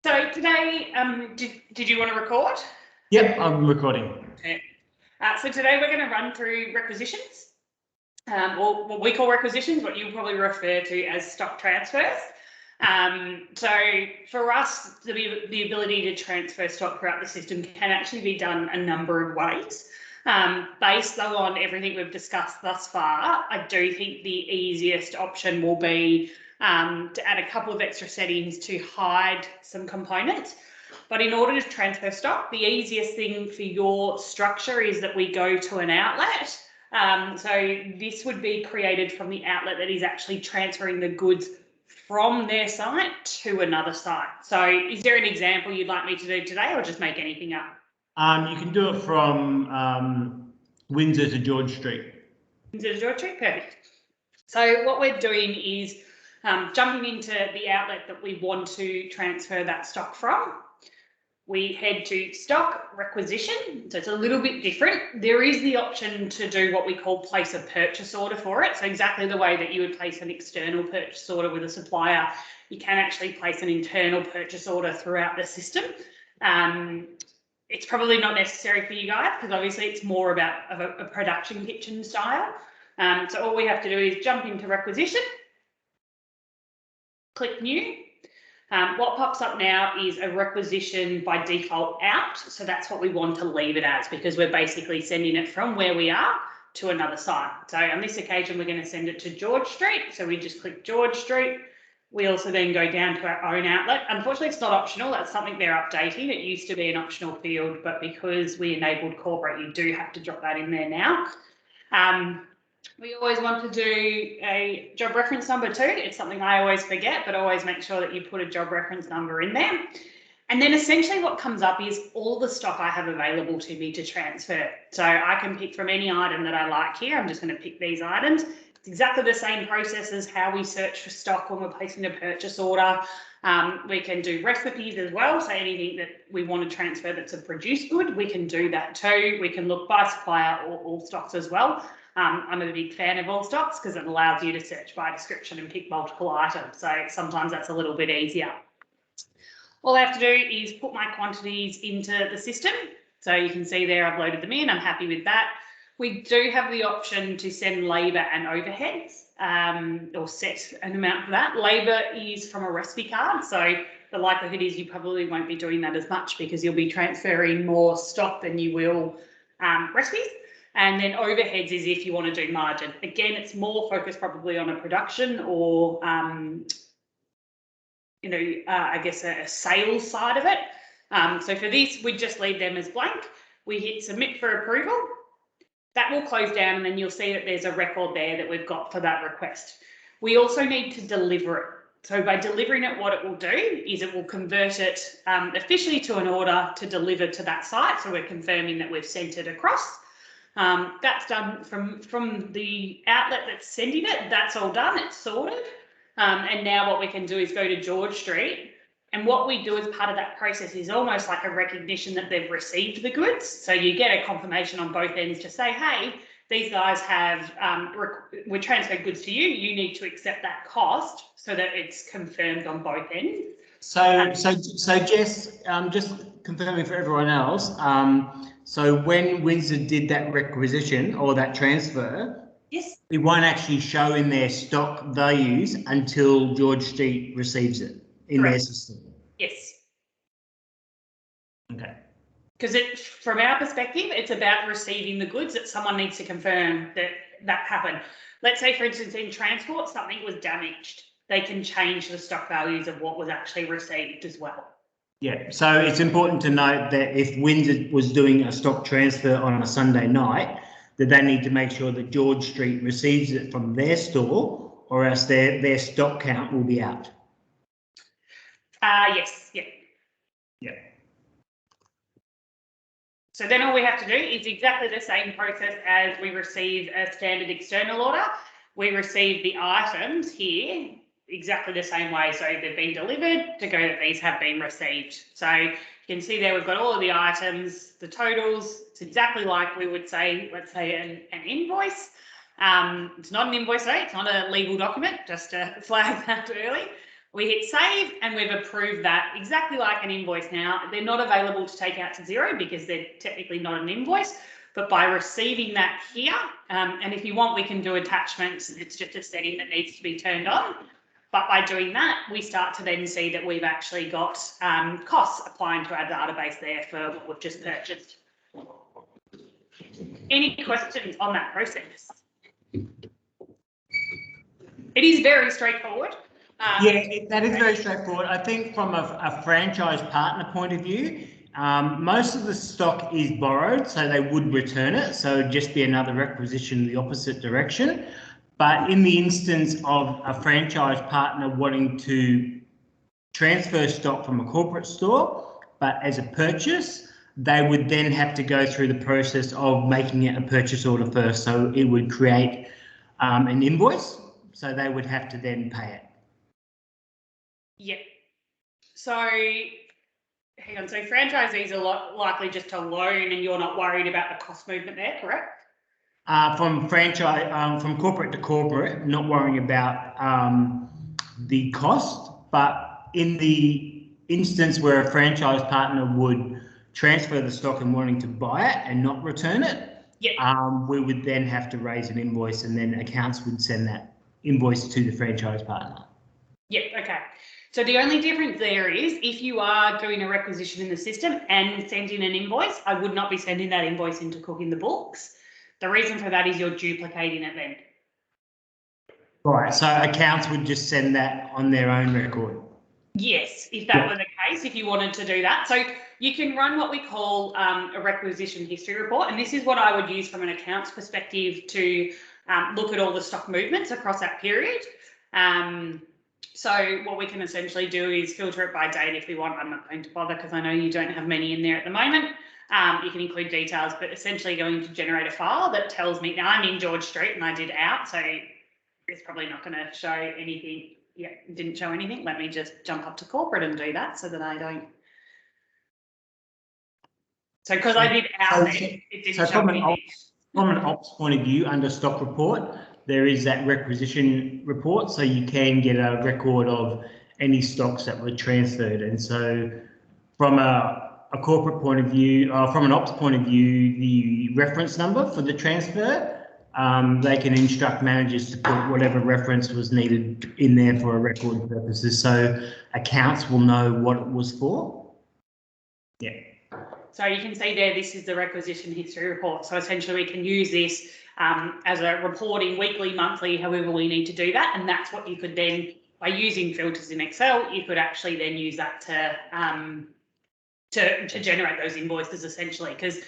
So today, did you want to record? Yep, I'm recording. Okay. So today we're going to run through requisitions, or what we call requisitions, what you probably refer to as stock transfers. So for us, the ability to transfer stock throughout the system can actually be done a number of ways. Based though on everything we've discussed thus far, I do think the easiest option will be to add a couple of extra settings to hide some components. But in order to transfer stock, the easiest thing for your structure is that we go to an outlet. So this would be created from the outlet that is actually transferring the goods from their site to another site. So is there an example you'd like me to do today, or just make anything up? You can do it from Windsor to George Street. Windsor to George Street, perfect. So what we're doing is jumping into the outlet that we want to transfer that stock from. We head to stock requisition, so it's a little bit different. There is the option to do what we call place a purchase order for it. So exactly the way that you would place an external purchase order with a supplier, you can actually place an internal purchase order throughout the system. It's probably not necessary for you guys because obviously it's more about a production kitchen style. So all we have to do is jump into requisition, click new. What pops up now is a requisition by default out. So that's what we want to leave it as, because we're basically sending it from where we are to another site. So on this occasion, we're going to send it to George Street. So we just click George Street. We also then go down to our own outlet. Unfortunately, it's not optional. That's something they're updating. It used to be an optional field, but because we enabled corporate, you do have to drop that in there now. We always want to do a job reference number too. It's something I always forget, but always make sure that you put a job reference number in there. And then essentially what comes up is all the stock I have available to me to transfer. So I can pick from any item that I like here. I'm just going to pick these items. It's exactly the same process as how we search for stock when we're placing a purchase order. We can do recipes as well. So anything that we want to transfer that's a produced good, we can do that too. We can look by supplier or all stocks as well. I'm a big fan of all stocks because it allows you to search by description and pick multiple items. So sometimes that's a little bit easier. All I have to do is put my quantities into the system. So you can see there I've loaded them in. I'm happy with that. We do have the option to send labour and overheads or set an amount for that. Labour is from a recipe card. So the likelihood is you probably won't be doing that as much because you'll be transferring more stock than you will recipes. And then overheads is if you want to do margin. Again, it's more focused probably on a production or, I guess a sales side of it. So for this, we just leave them as blank. We hit submit for approval. That will close down and then you'll see that there's a record there that we've got for that request. We also need to deliver it. So by delivering it, what it will do is it will convert it officially to an order to deliver to that site. So we're confirming that we've sent it across. That's done from the outlet that's sending it. That's all done. It's sorted. And now what we can do is go to George Street. And what we do as part of that process is almost like a recognition that they've received the goods. So you get a confirmation on both ends to say, hey, these guys have, we transferred goods to you. You need to accept that cost so that it's confirmed on both ends. So Jess, just confirming for everyone else, so when Windsor did that requisition or that transfer, yes, it won't actually show in their stock values until George Street receives it in correct. Their system. Yes. Okay. Because from our perspective, it's about receiving the goods that someone needs to confirm that happened. Let's say, for instance, in transport, something was damaged. They can change the stock values of what was actually received as well. Yeah, so it's important to note that if Windsor was doing a stock transfer on a Sunday night, that they need to make sure that George Street receives it from their store, or else their stock count will be out. Yes, yeah. Yeah. So then all we have to do is exactly the same process as we receive a standard external order. We receive the items here exactly the same way. So they've been delivered to go that these have been received. So you can see there we've got all of the items, the totals. It's exactly like we would say, let's say an invoice. It's not an invoice, it's not a legal document, just to flag that early. We hit save and we've approved that exactly like an invoice now. They're not available to take out to Xero because they're technically not an invoice, but by receiving that here, and if you want, we can do attachments. It's just a setting that needs to be turned on. But by doing that, we start to then see that we've actually got costs applying to our database there for what we've just purchased. Any questions on that process? It is very straightforward. That is very straightforward. I think from a franchise partner point of view, most of the stock is borrowed, so they would return it. So it'd just be another requisition in the opposite direction. But in the instance of a franchise partner wanting to transfer stock from a corporate store, but as a purchase, they would then have to go through the process of making it a purchase order first. So it would create an invoice. So they would have to then pay it. Yep. So, hang on. So franchisees are likely just to loan, and you're not worried about the cost movement there, correct? From franchise, from corporate to corporate, not worrying about the cost, but in the instance where a franchise partner would transfer the stock and wanting to buy it and not return it, we would then have to raise an invoice, and then accounts would send that invoice to the franchise partner. Yep. Okay. So the only difference there is if you are doing a requisition in the system and sending an invoice, I would not be sending that invoice into cooking the books. The reason for that is you're duplicating it then. Right, so accounts would just send that on their own record. Yes, if that were the case, if you wanted to do that. So you can run what we call a requisition history report, and this is what I would use from an accounts perspective to look at all the stock movements across that period. So what we can essentially do is filter it by date if we want. I'm not going to bother because I know you don't have many in there at the moment. You can include details, but essentially going to generate a file that tells me, now I'm in George Street and I did out, so it's probably not going to show anything. Yeah, it didn't show anything. Let me just jump up to corporate and do that so that I don't. So because I did out there, it didn't show anything. From an ops point of view, under stock report, there is that requisition report, so you can get a record of any stocks that were transferred. And so from a corporate point of view, from an ops point of view, the reference number for the transfer, they can instruct managers to put whatever reference was needed in there for a record purposes. So accounts will know what it was for. Yeah. So you can see there, this is the requisition history report. So essentially we can use this as a reporting weekly, monthly, however we need to do that. And that's what you could then, by using filters in Excel, you could actually then use that to generate those invoices essentially. Because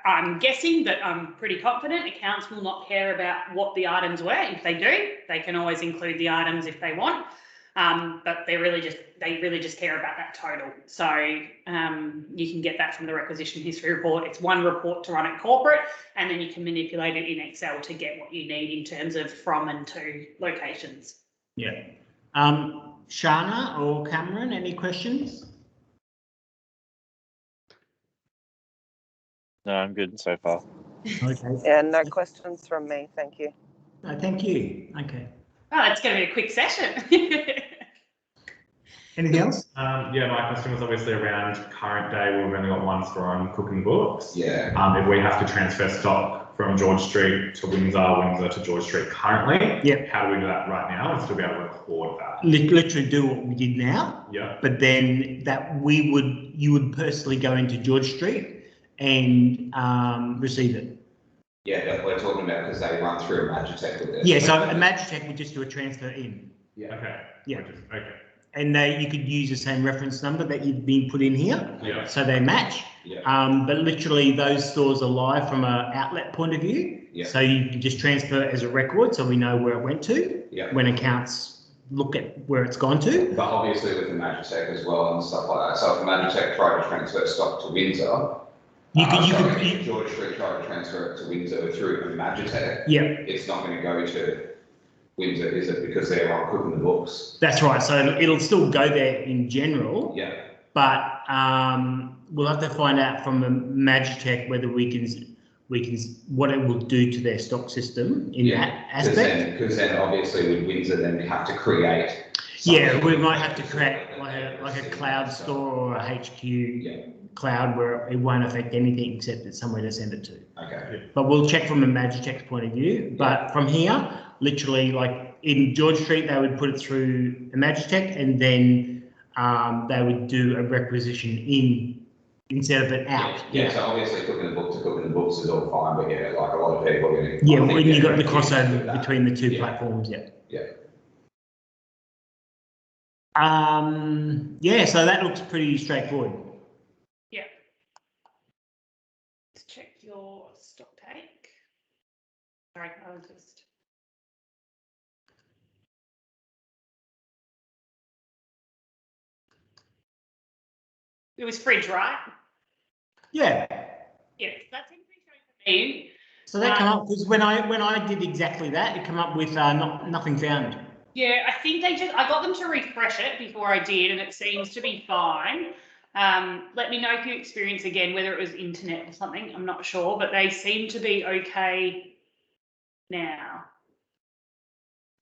I'm guessing that I'm pretty confident accounts will not care about what the items were. If they do, they can always include the items if they want. But they really just care about that total. So you can get that from the requisition history report. It's one report to run at corporate, and then you can manipulate it in Excel to get what you need in terms of from and to locations. Yeah. Shana or Cameron, any questions? No, I'm good so far. Okay. Yeah, no questions from me. Thank you. No, thank you. Okay. Oh, it's going to be a quick session. Anything else? Yeah, my question was obviously around current day. We've only got one store on cooking books. Yeah. If we have to transfer stock from George Street to Windsor, Windsor to George Street currently, Yep. how do we do that right now and still be able to record that? Literally do what we did now. Yeah. But then you would personally go into George Street and receive it. Yeah, that we're talking about because they run through Magitech with it. Yeah, so a Magitech would just do a transfer in. Yeah. Okay. Yeah. Okay. And you could use the same reference number that you've been put in here. Yeah. So they match. Yeah. But literally those stores are live from an outlet point of view. Yeah. So you can just transfer it as a record so we know where it went to. Yeah. When accounts look at where it's gone to. But obviously with the Magitech as well and stuff like that. So if Magitech tried to transfer stock to Windsor, if George Street tried to transfer it to Windsor through Magitech, yeah, it's not going to go to Windsor, is it? Because they're on cooking the books. that's right. So it'll still go there in general. Yeah. But we'll have to find out from the Magitech whether we can what it will do to their stock system in that aspect. Because then obviously with Windsor then we have to create Yeah, we might have to create like a cloud store or a HQ cloud where it won't affect anything except it's somewhere to send it to. Okay. But we'll check from a Magitech's point of view. But from here, literally, like in George Street, they would put it through a Magitech, and then they would do a requisition instead of it out. Yeah, so obviously cooking the book to cooking the books is all fine, but yeah, like a lot of people are going to. Yeah, when you've got the crossover between the two platforms, yeah. Yeah, so that looks pretty straightforward. Yeah. Let's check your stock take. Sorry, I was just. It was fridge, right? Yeah. Yeah, that seems pretty straight for me. So that came up because when I did exactly that, it came up with nothing found. Yeah, I think I got them to refresh it before I did, and it seems to be fine. Let me know if you experience again, whether it was internet or something, I'm not sure, but they seem to be okay now.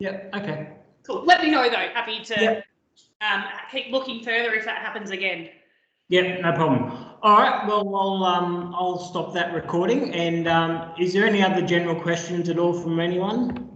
Yep, okay. Cool. Let me know though, happy to keep looking further if that happens again. Yeah, no problem. All right, well, I'll stop that recording. And is there any other general questions at all from anyone?